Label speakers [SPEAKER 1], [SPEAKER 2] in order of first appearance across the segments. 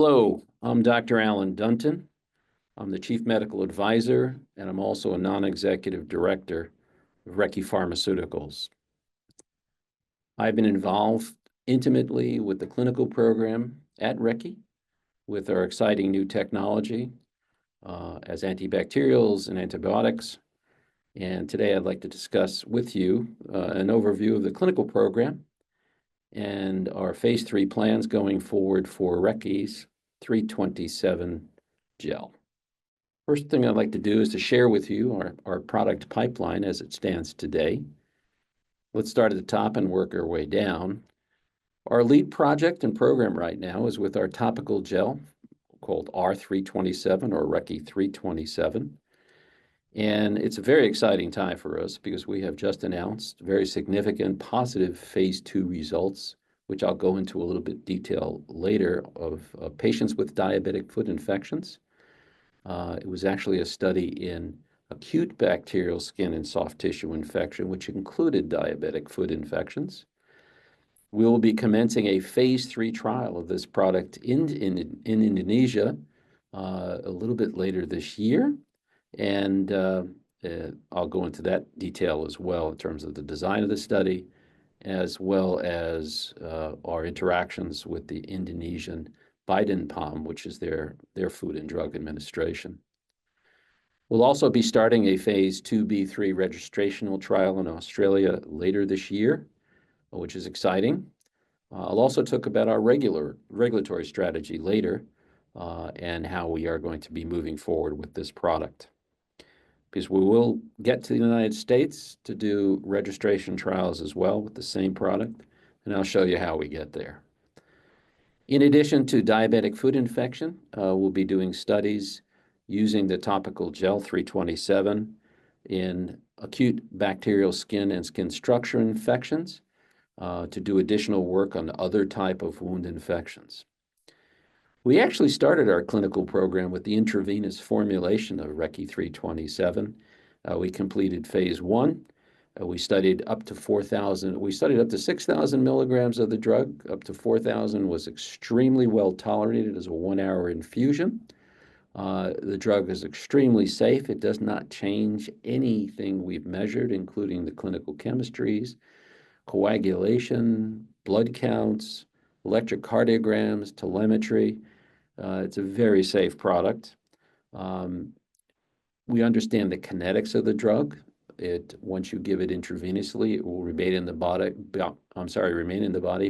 [SPEAKER 1] Hello, I'm Dr. Alan Dunton. I'm the Chief Medical Advisor, and I'm also a non-executive director of Recce Pharmaceuticals. I've been involved intimately with the clinical program at Recce with our exciting new technology as antibacterials and antibiotics. And today I'd like to discuss with you an overview of the clinical program and our phase 3 plans going forward for Recce's 327 gel. First thing I'd like to do is to share with you our product pipeline as it stands today. Let's start at the top and work our way down. Our lead project and program right now is with our topical gel called R327 or Recce 327. And it's a very exciting time for us because we have just announced very significant positive phase 2 results, which I'll go into a little bit detail later, of patients with diabetic foot infections. It was actually a study in acute bacterial skin and soft tissue infection, which included diabetic foot infections. We will be commencing a phase 3 trial of this product in Indonesia a little bit later this year. And I'll go into that detail as well in terms of the design of the study, as well as our interactions with the Indonesian Badan, which is their Food and Drug Administration. We'll also be starting a phase 2b/3 registrational trial in Australia later this year, which is exciting. I'll also talk about our regulatory strategy later and how we are going to be moving forward with this product. Because we will get to the United States to do registration trials as well with the same product, and I'll show you how we get there. In addition to diabetic foot infection, we'll be doing studies using the topical gel 327 in acute bacterial skin and skin structure infections to do additional work on other type of wound infections. We actually started our clinical program with the intravenous formulation of Recce 327. We completed phase 1. We studied up to 6,000 milligrams of the drug. Up to 4,000 was extremely well tolerated as a 1-hour infusion. The drug is extremely safe. It does not change anything we've measured, including the clinical chemistries, coagulation, blood counts, electrocardiograms, telemetry. It's a very safe product. We understand the kinetics of the drug. Once you give it intravenously, it will remain in the body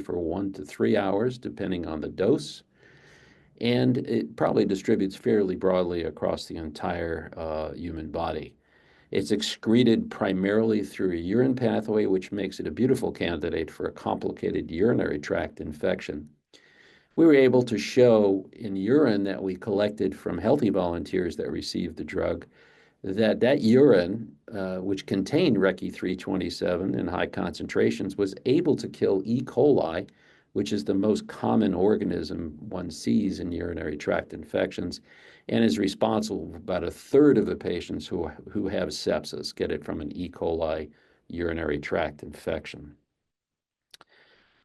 [SPEAKER 1] for 1 to 3 hours, depending on the dose. And it probably distributes fairly broadly across the entire human body. It's excreted primarily through a urine pathway, which makes it a beautiful candidate for a complicated urinary tract infection. We were able to show in urine that we collected from healthy volunteers that received the drug that urine, which contained Recce 327 in high concentrations, was able to kill E. coli, which is the most common organism one sees in urinary tract infections, and is responsible for about a third of the patients who have sepsis get it from an E. coli urinary tract infection.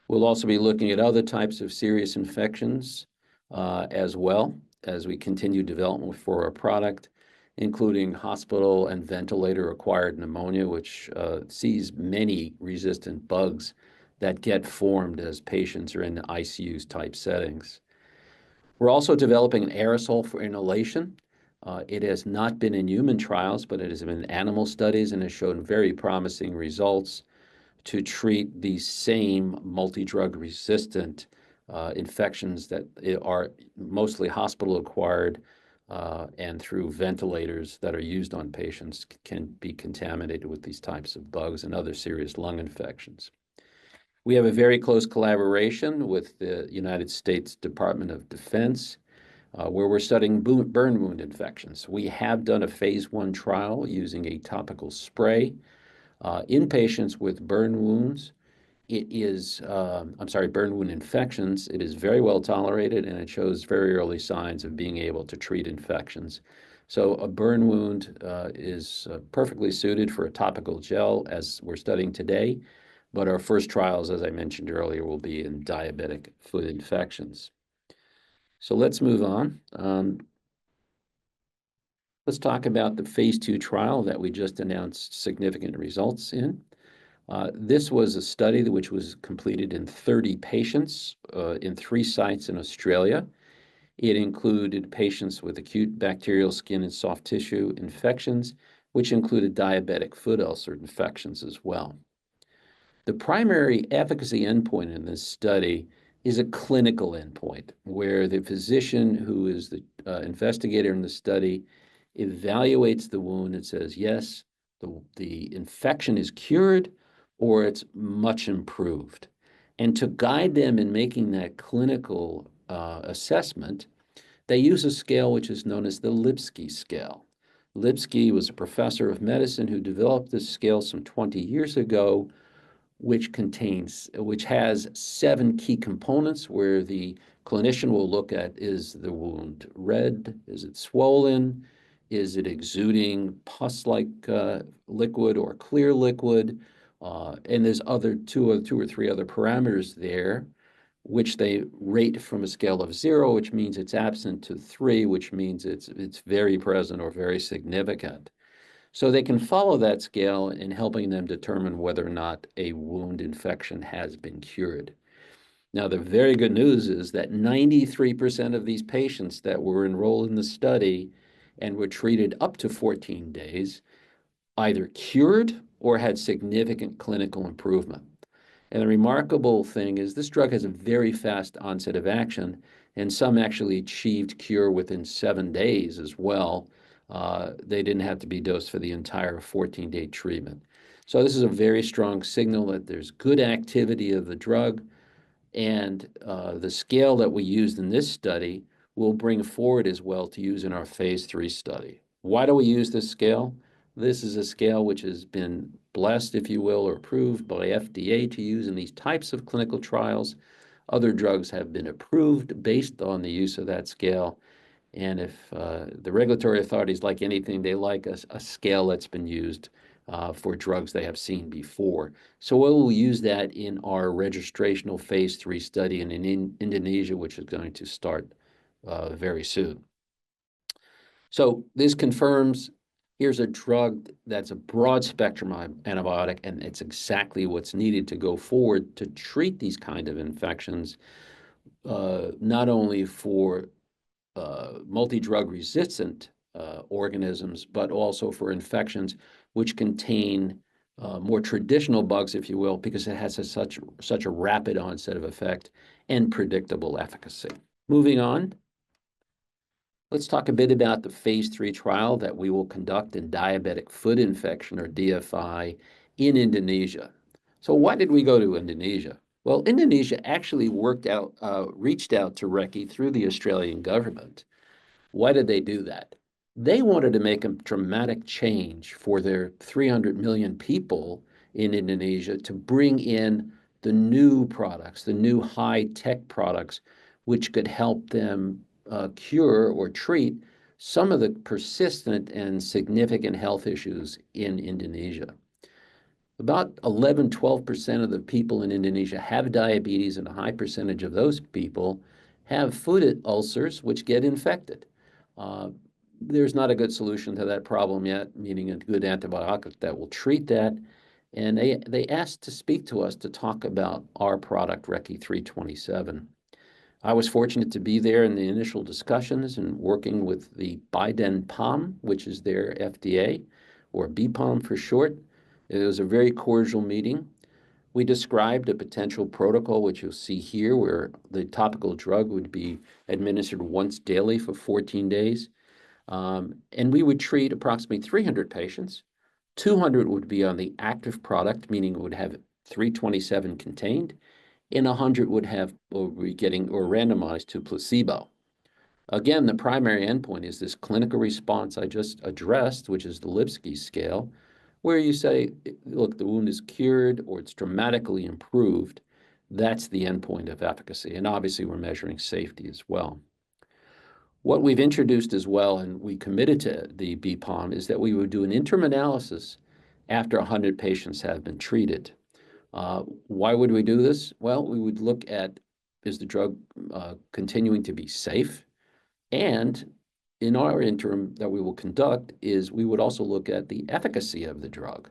[SPEAKER 1] We'll also be looking at other types of serious infections as well as we continue development for our product, including hospital and ventilator-acquired pneumonia, which sees many resistant bugs that get formed as patients are in ICU type settings. We're also developing an aerosol for inhalation. It has not been in human trials, but it has been in animal studies and has shown very promising results to treat these same multi-drug resistant infections that are mostly hospital-acquired and through ventilators that are used on patients can be contaminated with these types of bugs and other serious lung infections. We have a very close collaboration with the United States Department of Defense, where we're studying burn wound infections. We have done a phase 1 trial using a topical spray in patients with burn wounds. Burn wound infections. It is very well tolerated, and it shows very early signs of being able to treat infections. So a burn wound is perfectly suited for a topical gel, as we're studying today. But our first trials, as I mentioned earlier, will be in diabetic foot infections. So let's move on. Let's talk about the phase 2 trial that we just announced significant results in. This was a study which was completed in 30 patients in 3 sites in Australia. It included patients with acute bacterial skin and soft tissue infections, which included diabetic foot ulcer infections as well. The primary efficacy endpoint in this study is a clinical endpoint where the physician who is the investigator in the study evaluates the wound and says, yes, the infection is cured or it's much improved. And to guide them in making that clinical assessment, they use a scale which is known as the Lipsky scale. Lipsky was a professor of medicine who developed this scale some 20 years ago, which has 7 key components where the clinician will look at, is the wound red? Is it swollen? Is it exuding pus-like liquid or clear liquid? And there's two or three other parameters there, which they rate from a scale of 0, which means it's absent, to 3, which means it's very present or very significant. So they can follow that scale in helping them determine whether or not a wound infection has been cured. Now, the very good news is that 93% of these patients that were enrolled in the study and were treated up to 14 days either cured or had significant clinical improvement. And the remarkable thing is this drug has a very fast onset of action, and some actually achieved cure within 7 days as well. They didn't have to be dosed for the entire 14-day treatment. So this is a very strong signal that there's good activity of the drug, and the scale that we used in this study will bring forward as well to use in our phase 3 study. Why do we use this scale? This is a scale which has been blessed, if you will, or approved by FDA to use in these types of clinical trials. Other drugs have been approved based on the use of that scale. And if the regulatory authorities like anything, they like a scale that's been used for drugs they have seen before. So we will use that in our registrational phase 3 study in Indonesia, which is going to start very soon. So this confirms here's a drug that's a broad spectrum antibiotic, and it's exactly what's needed to go forward to treat these kind of infections, not only for multi-drug resistant organisms, but also for infections which contain more traditional bugs, if you will, because it has such a rapid onset of effect and predictable efficacy. Moving on, let's talk a bit about the phase 3 trial that we will conduct in diabetic foot infection, or DFI, in Indonesia. So why did we go to Indonesia? Well, Indonesia actually reached out to Recce through the Australian government. Why did they do that? They wanted to make a dramatic change for their 300 million people in Indonesia to bring in the new products, the new high-tech products, which could help them cure or treat some of the persistent and significant health issues in Indonesia. About 11–12% of the people in Indonesia have diabetes, and a high percentage of those people have foot ulcers, which get infected. There's not a good solution to that problem yet, meaning a good antibiotic that will treat that. And they asked to speak to us to talk about our product, Recce 327. I was fortunate to be there in the initial discussions and working with the Biden POM, which is their FDA, or BPOM for short. It was a very cordial meeting. We described a potential protocol, which you'll see here, where the topical drug would be administered once daily for 14 days. And we would treat approximately 300 patients. 200 would be on the active product, meaning it would have 327 contained, and 100 would be randomized to placebo. Again, the primary endpoint is this clinical response I just addressed, which is the Lipsky scale, where you say, look, the wound is cured or it's dramatically improved. That's the endpoint of efficacy. And obviously, we're measuring safety as well. What we've introduced as well, and we committed to the BPOM, is that we would do an interim analysis after 100 patients have been treated. Why would we do this? Well, we would look at is the drug continuing to be safe? And in our interim that we will conduct is we would also look at the efficacy of the drug.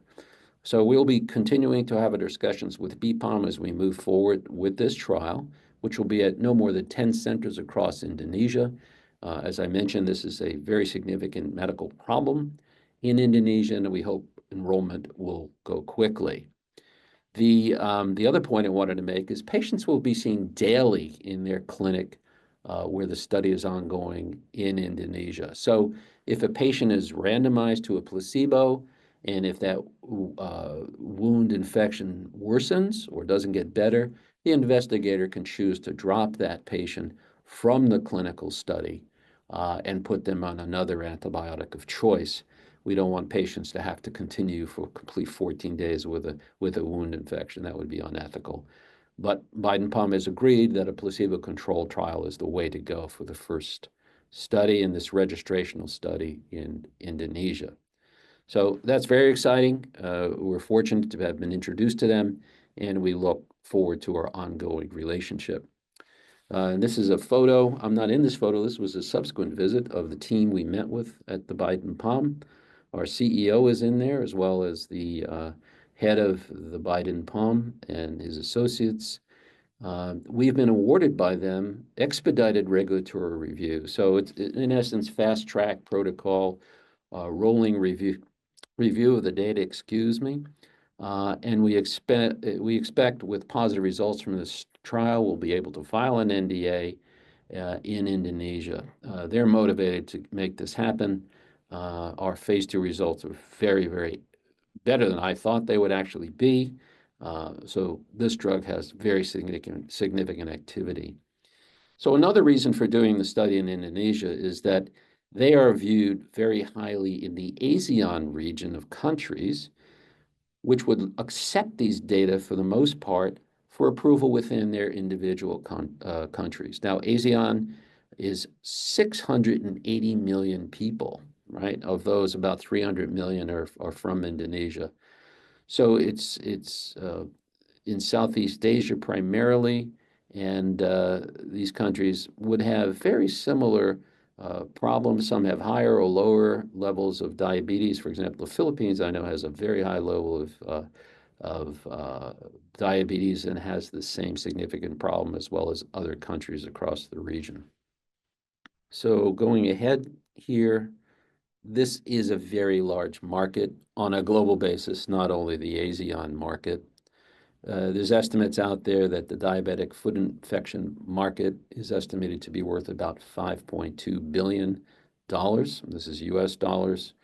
[SPEAKER 1] So we'll be continuing to have our discussions with BPOM as we move forward with this trial, which will be at no more than 10 centers across Indonesia. As I mentioned, this is a very significant medical problem in Indonesia, and we hope enrollment will go quickly. The other point I wanted to make is patients will be seen daily in their clinic where the study is ongoing in Indonesia. So if a patient is randomized to a placebo, and if that wound infection worsens or doesn't get better, the investigator can choose to drop that patient from the clinical study and put them on another antibiotic of choice. We don't want patients to have to continue for a complete 14 days with a wound infection. That would be unethical. But Biden-POM has agreed that a placebo-controlled trial is the way to go for the first study in this registrational study in Indonesia. So that's very exciting. We're fortunate to have been introduced to them, and we look forward to our ongoing relationship. And this is a photo. I'm not in this photo. This was a subsequent visit of the team we met with at the Biden-POM. Our CEO is in there, as well as the head of the Biden-POM and his associates. We've been awarded by them expedited regulatory review. So it's, in essence, fast-track protocol, rolling review of the data, excuse me. And we expect with positive results from this trial, we'll be able to file an NDA in Indonesia. They're motivated to make this happen. Our phase 2 results are very, very better than I thought they would actually be. So this drug has very significant activity. So another reason for doing the study in Indonesia is that they are viewed very highly in the ASEAN region of countries, which would accept these data for the most part for approval within their individual countries. Now, ASEAN is 680 million people, right? Of those, about 300 million are from Indonesia. So it's in Southeast Asia primarily, and these countries would have very similar problems. Some have higher or lower levels of diabetes. For example, the Philippines, I know, has a very high level of diabetes and has the same significant problem as well as other countries across the region. So going ahead here, this is a very large market on a global basis, not only the ASEAN market. There's estimates out there that the diabetic foot infection market is estimated to be worth about $5.2 billion. This is US dollars.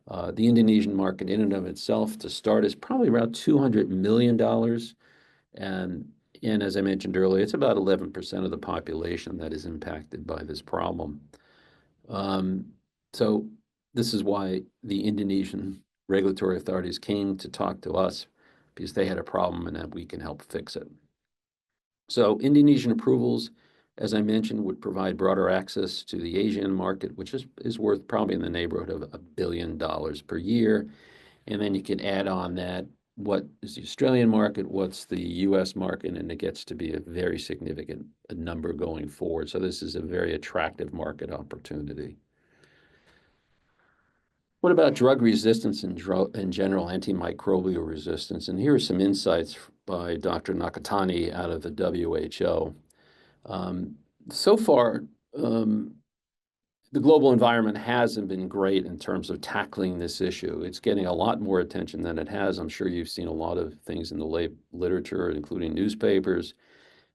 [SPEAKER 1] The Indonesian market in and of itself to start is probably around $200 million. And as I mentioned earlier, it's about 11% of the population that is impacted by this problem. So this is why the Indonesian regulatory authorities came to talk to us, because they had a problem and that we can help fix it. So Indonesian approvals, as I mentioned, would provide broader access to the Asian market, which is worth probably in the neighborhood of $1 billion per year. And then you can add on that, what is the Australian market, what's the US market, and it gets to be a very significant number going forward. So this is a very attractive market opportunity. What about drug resistance in general, antimicrobial resistance? And here are some insights by Dr. Nakatani out of the WHO. So far, the global environment hasn't been great in terms of tackling this issue. It's getting a lot more attention than it has. I'm sure you've seen a lot of things in the literature, including newspapers,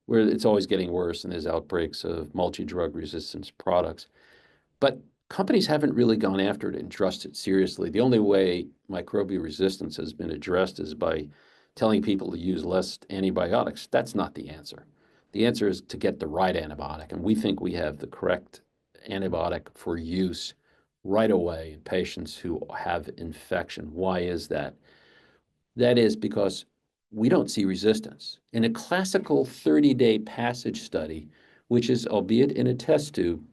[SPEAKER 1] where it's always getting worse and there's outbreaks of multi-drug resistance products. But companies haven't really gone after it and addressed it seriously. The only way microbial resistance has been addressed is by telling people to use less antibiotics. That's not the answer. The answer is to get the right antibiotic, and we think we have the correct antibiotic for use right away in patients who have infection. Why is that? That is because we don't see resistance. In a classical 30-day passage study, which is, albeit in a test tube,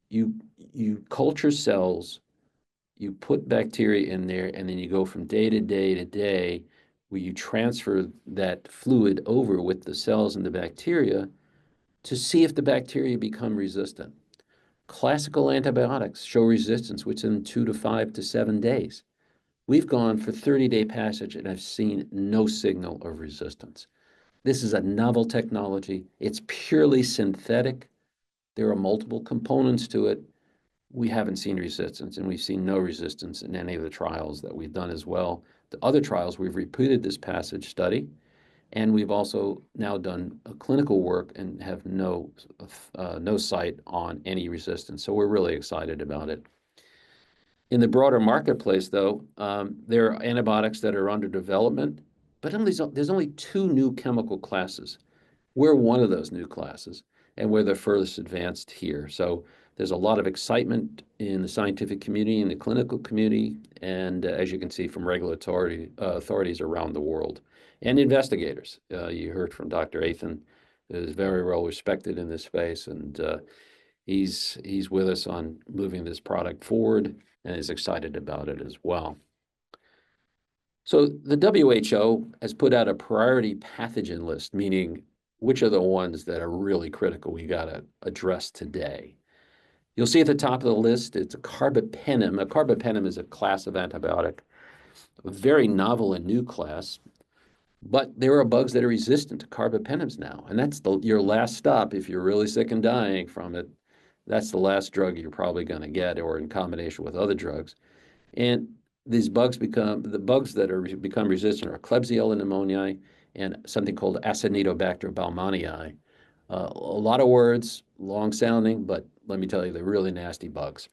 [SPEAKER 1] you culture cells, you put bacteria in there, and then you go from day to day to day where you transfer that fluid over with the cells and the bacteria. to see if the bacteria become resistant. Classical antibiotics show resistance within 2 to 5 to 7 days. We've gone for 30-day passage and I've seen no signal of resistance. This is a novel technology. It's purely synthetic. There are multiple components to it. We haven't seen resistance, and we've seen no resistance in any of the trials that we've done as well. The other trials, we've repeated this passage study, and we've also now done clinical work and have no sight on any resistance. So we're really excited about it. In the broader marketplace, though, there are antibiotics that are under development, but there's only 2 new chemical classes. We're one of those new classes, and we're the furthest advanced here. So there's a lot of excitement in the scientific community, in the clinical community, and as you can see from regulatory authorities around the world and investigators. You heard from Dr. Athan, who is very well respected in this space, and he's with us on moving this product forward and is excited about it as well. So the WHO has put out a priority pathogen list, meaning which are the ones that are really critical we got to address today. You'll see at the top of the list, it's a carbapenem. A carbapenem is a class of antibiotic, a very novel and new class, but there are bugs that are resistant to carbapenems now, and that's your last stop if you're really sick and dying from it. That's the last drug you're probably going to get, or in combination with other drugs. And the bugs that become resistant are Klebsiella pneumoniae and something called Acinetobacter baumannii. A lot of words, long sounding, but let me tell you, they're really nasty bugs.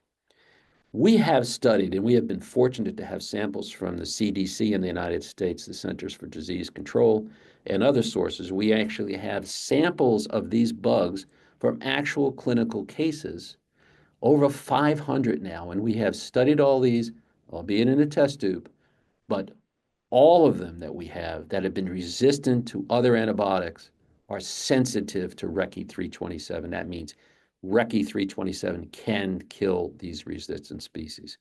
[SPEAKER 1] We have studied, and we have been fortunate to have samples from the CDC in the United States, the Centers for Disease Control, and other sources. We actually have samples of these bugs from actual clinical cases, over 500 now, and we have studied all these, albeit in a test tube, but all of them that we have that have been resistant to other antibiotics are sensitive to Recce 327. That means Recce 327 can kill these resistant species.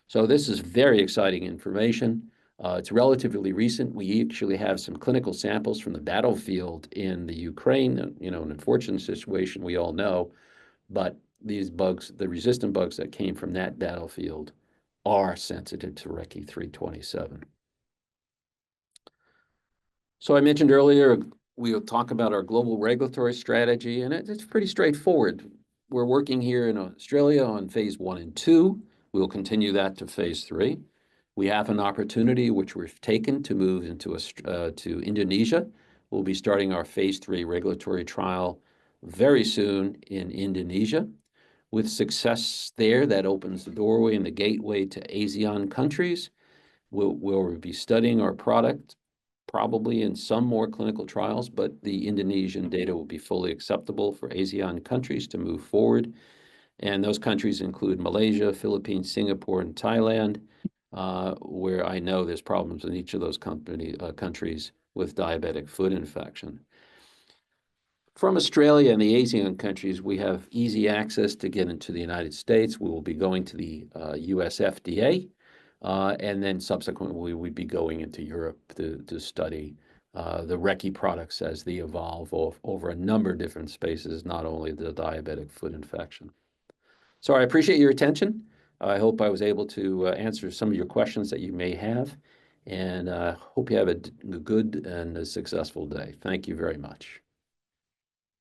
[SPEAKER 1] So this is very exciting information. It's relatively recent. We actually have some clinical samples from the battlefield in the Ukraine, an unfortunate situation we all know, but these bugs, the resistant bugs that came from that battlefield, are sensitive to Recce 327. So I mentioned earlier, we'll talk about our global regulatory strategy, and it's pretty straightforward. We're working here in Australia on phase 1 and 2. We'll continue that to phase 3. We have an opportunity which we've taken to move into to Indonesia. We'll be starting our phase 3 regulatory trial very soon in Indonesia. With success there, that opens the doorway and the gateway to ASEAN countries. We'll be studying our product probably in some more clinical trials, but the Indonesian data will be fully acceptable for ASEAN countries to move forward. And those countries include Malaysia, Philippines, Singapore, and Thailand, where I know there's problems in each of those countries with diabetic foot infection. From Australia and the ASEAN countries, we have easy access to get into the United States. We will be going to the US FDA. And then subsequently, we'd be going into Europe to study the Recce products as they evolve over a number of different spaces, not only the diabetic foot infection. So I appreciate your attention. I hope I was able to answer some of your questions that you may have, and hope you have a good and a successful day. Thank you very much.